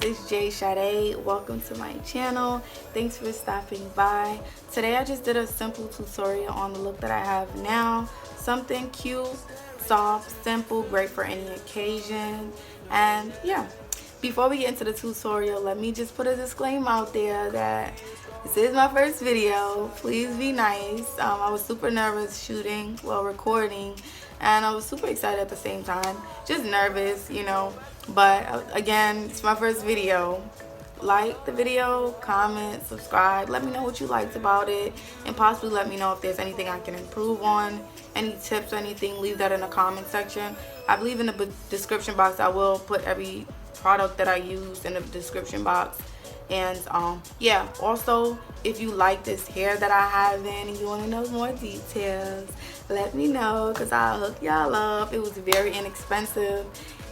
it's Janean.Shaday. Welcome to my channel. Thanks for stopping by. Today I just did a simple tutorial on the look that I have now. Something cute, soft, simple, great for any occasion. And yeah, before we get into the tutorial, let me just put a disclaimer out there that this is my first video. Please be nice. I was super nervous recording, and I was super excited at the same time. Just nervous, But again, it's my first video. Like the video, comment, subscribe. Let me know what you liked about it, and possibly let me know if there's anything I can improve on. Any tips or anything, leave that in the comment section. I believe in the description box I will put every product that I use in the description box. And yeah, also if you like this hair that I have in and you want to know more details, let me know, because I'll hook y'all up. It was very inexpensive,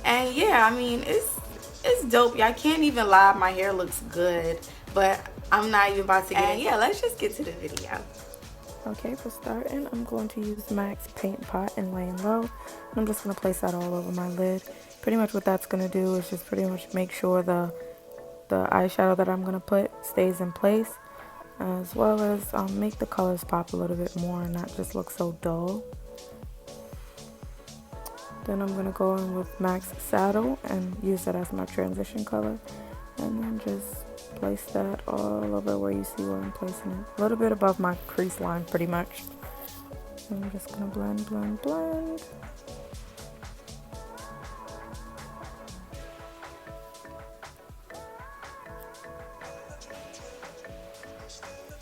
and yeah, I mean, it's dope. I can't even lie, my hair looks good, but I'm not even about to get in. Yeah, let's just get to the video. Okay, for starting, I'm going to use MAC's Paint Pot and Laying Low. I'm just going to place that all over my lid. Pretty much what that's going to do is just pretty much make sure the eyeshadow that I'm going to put stays in place, as well as make the colors pop a little bit more and not just look so dull. Then I'm going to go in with MAC's Saddle and use that as my transition color, and then just place that all over where you see where I'm placing it. A little bit above my crease line, pretty much. And I'm just going to blend, blend, blend.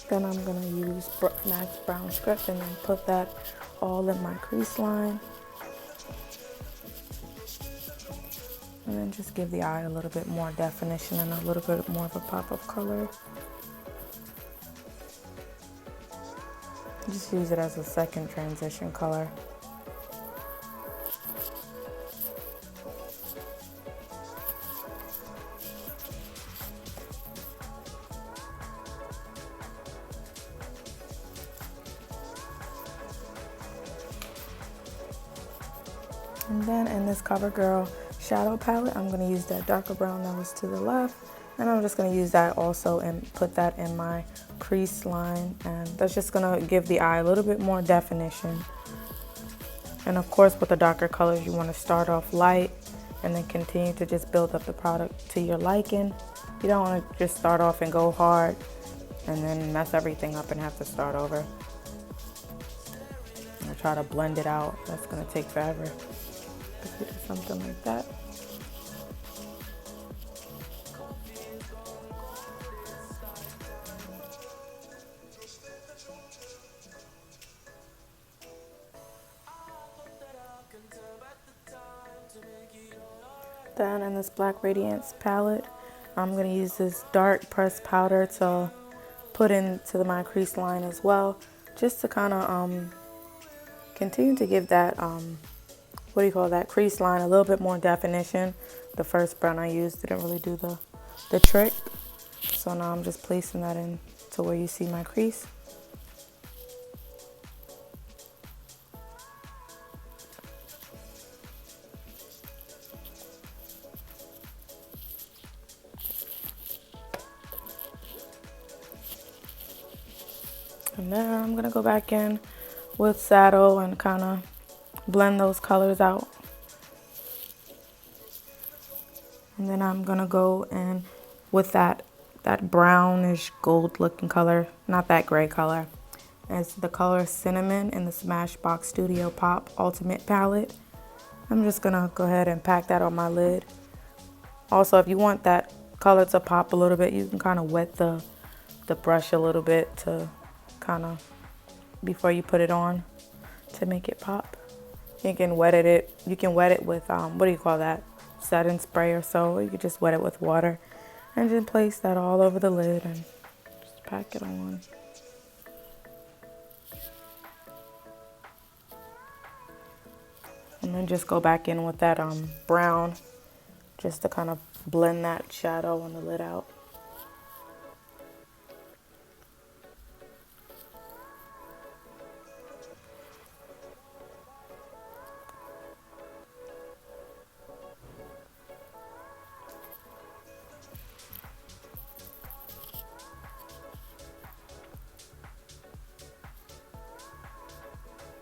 Then I'm going to use MAC's Brown Script and then put that all in my crease line. And then just give the eye a little bit more definition and a little bit more of a pop of color. Just use it as a second transition color. And then in this CoverGirl shadow palette, I'm going to use that darker brown that was to the left, and I'm just going to use that also and put that in my crease line, and that's just going to give the eye a little bit more definition. And of course, with the darker colors, you want to start off light and then continue to just build up the product to your liking. You don't want to just start off and go hard and then mess everything up and have to start over. And try to blend it out. That's going to take forever. If you do something like that. Then in this Black Radiance palette, I'm going to use this dark pressed powder to put into my crease line as well, just to kind of continue to give that crease line a little bit more definition. The first brown I used didn't really do the trick, so now I'm just placing that in to where you see my crease. And then I'm going to go back in with Saddle and kind of blend those colors out. And then I'm going to go in with that brownish gold looking color, not that gray color. It's the color Cinnamon in the Smashbox Studio Pop Ultimate Palette. I'm just going to go ahead and pack that on my lid. Also, if you want that color to pop a little bit, you can kind of wet the brush a little bit to kind of before you put it on to make it pop. You can wet it with setting spray or so. You can just wet it with water and just place that all over the lid and just pack it on. And then just go back in with that brown just to kind of blend that shadow on the lid out.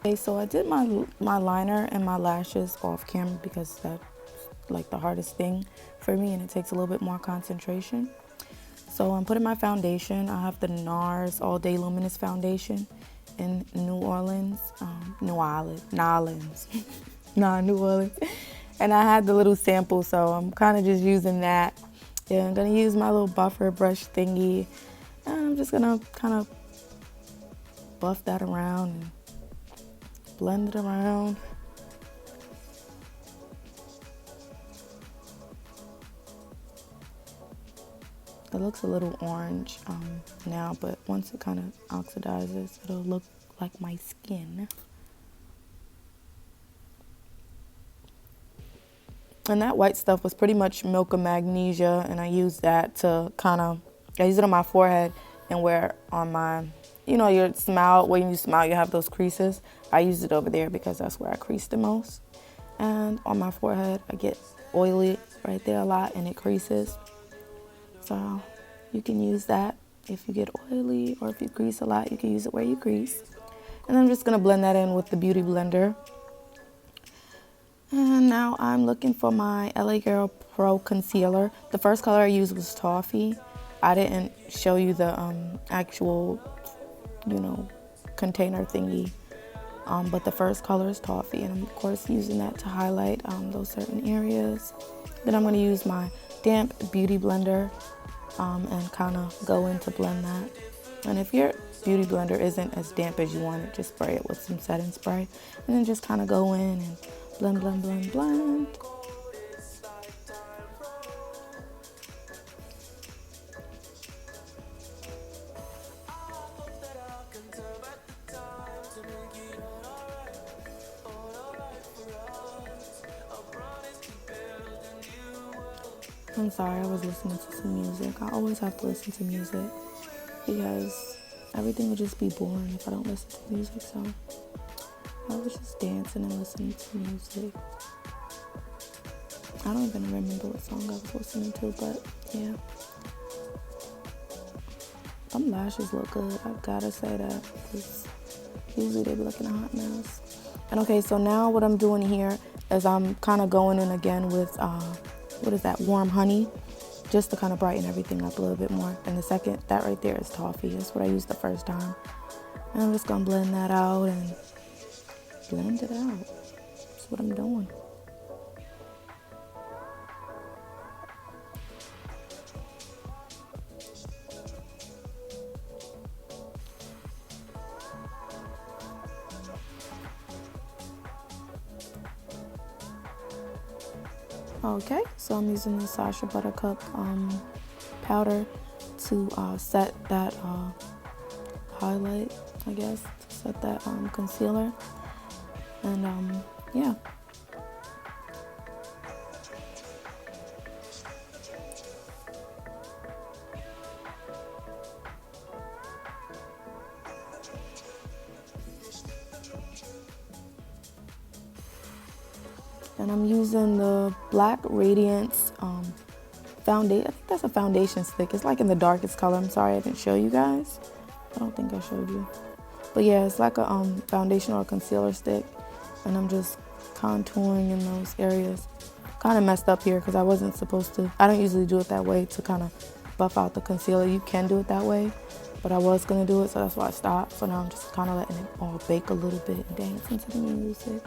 Okay, so I did my liner and my lashes off camera because that's like the hardest thing for me and it takes a little bit more concentration. So I'm putting my foundation. I have the NARS All Day Luminous Foundation in New Orleans. New Orleans. New Orleans. And I had the little sample, so I'm kind of just using that. Yeah, I'm gonna use my little buffer brush thingy. And I'm just gonna kind of buff that around and blend it around. It looks a little orange now, but once it kind of oxidizes, it'll look like my skin. And that white stuff was pretty much milk of magnesia, and I used that to I use it on my forehead and where on my, your smile, when you smile, you have those creases. I use it over there because that's where I crease the most. And on my forehead, I get oily right there a lot and it creases. So you can use that if you get oily or if you crease a lot, you can use it where you crease. And I'm just gonna blend that in with the Beauty Blender. And now I'm looking for my LA Girl Pro Concealer. The first color I used was Toffee. I didn't show you the actual, container thingy. But the first color is Toffee, and I'm of course using that to highlight those certain areas. Then I'm gonna use my damp Beauty Blender and kind of go in to blend that. And if your Beauty Blender isn't as damp as you want it, just spray it with some setting spray. And then just kind of go in and blend, blend, blend, blend. I'm sorry, I was listening to some music. I always have to listen to music because everything would just be boring if I don't listen to music. So I was just dancing and listening to music. I don't even remember what song I was listening to, but yeah. Them lashes look good, I've gotta say that, because usually they be looking a hot mess. And okay, so now what I'm doing here is I'm kind of going in again with warm honey, just to kind of brighten everything up a little bit more. And the second, that right there is Toffee. That's what I used the first time. And I'm just gonna blend that out and blend it out. That's what I'm doing. Okay, so I'm using the Sacha Buttercup powder to set that highlight, I guess, to set that concealer. And yeah. And I'm using the Black Radiance foundation. I think that's a foundation stick. It's like in the darkest color. I'm sorry I didn't show you guys. I don't think I showed you. But yeah, it's like a foundation or a concealer stick. And I'm just contouring in those areas. Kind of messed up here because I wasn't supposed to. I don't usually do it that way to kind of buff out the concealer. You can do it that way, but I was going to do it, so that's why I stopped. So now I'm just kind of letting it all bake a little bit and dancing to the music.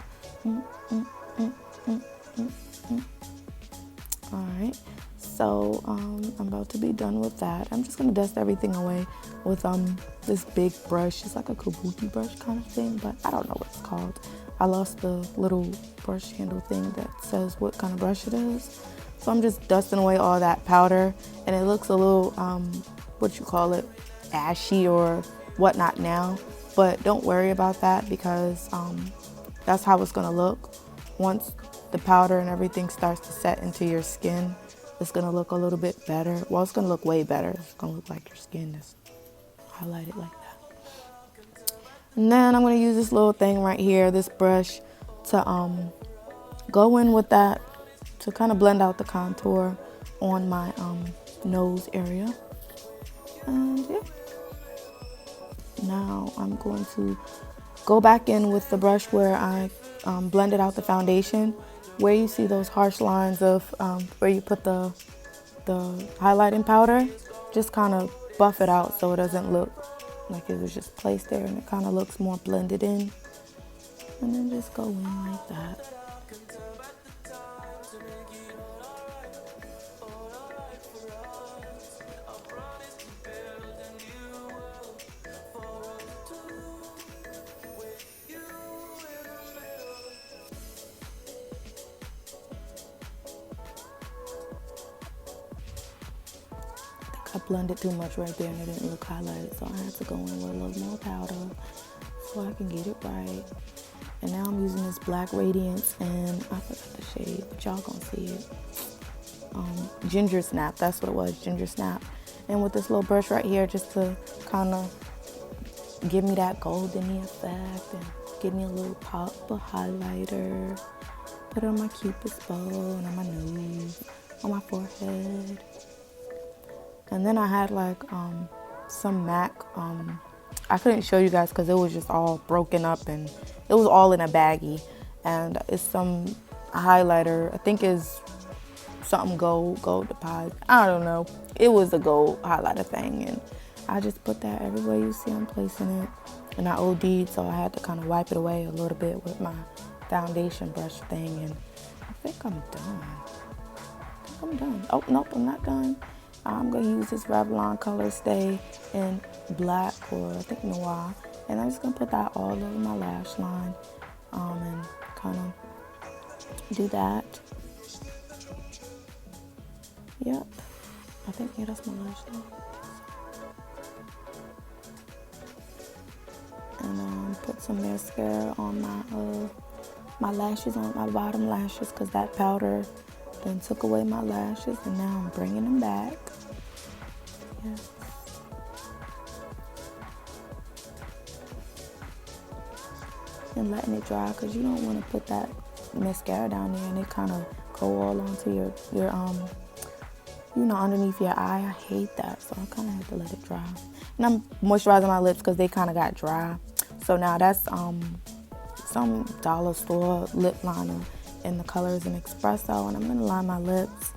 Alright, so I'm about to be done with that. I'm just going to dust everything away with this big brush. It's like a kabuki brush kind of thing, but I don't know what it's called. I lost the little brush handle thing that says what kind of brush it is. So I'm just dusting away all that powder, and it looks a little, ashy or whatnot now. But don't worry about that because that's how it's going to look. Once the powder and everything starts to set into your skin, it's going to look a little bit better. Well, it's going to look way better. It's going to look like your skin is highlighted like that. And then I'm going to use this little thing right here, this brush, to go in with that to kind of blend out the contour on my nose area. And yeah. Now I'm going to go back in with the brush where I blended out the foundation, where you see those harsh lines of where you put the highlighting powder, just kind of buff it out so it doesn't look like it was just placed there, and it kind of looks more blended in. And then just go in like that. I blended too much right there and it didn't look highlighted, so I had to go in with a little more powder so I can get it right. And now I'm using this Black Radiance, and I forgot the shade, but y'all gonna see it. Ginger Snap, that's what it was, Ginger Snap. And with this little brush right here, just to kind of give me that golden effect and give me a little pop of highlighter. Put it on my Cupid's bow and on my nose, on my forehead. And then I had like some MAC. I couldn't show you guys because it was just all broken up and it was all in a baggie. And it's some highlighter. I think is something gold deposit. I don't know. It was a gold highlighter thing, and I just put that everywhere you see I'm placing it. And I OD'd, so I had to kind of wipe it away a little bit with my foundation brush thing. And I think I'm done. Oh, nope, I'm not done. I'm going to use this Revlon Color Stay in black, or I think noir. And I'm just going to put that all over my lash line and kind of do that. Yep. I think, yeah, that's my lash line. And put some mascara on my lashes, on my bottom lashes, because that powder then took away my lashes, and now I'm bringing them back. Yeah. And letting it dry, because you don't want to put that mascara down there and it kind of go all onto your underneath your eye. I hate that, so I kind of have to let it dry. And I'm moisturizing my lips because they kind of got dry. So now that's some dollar store lip liner, and the color is an espresso, and I'm gonna line my lips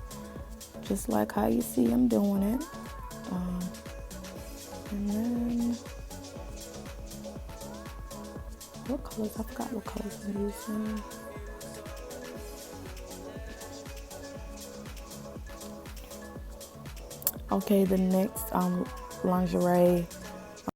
just like how you see I'm doing it. And then what colors? I forgot what colors I'm using. Okay, the NYX lingerie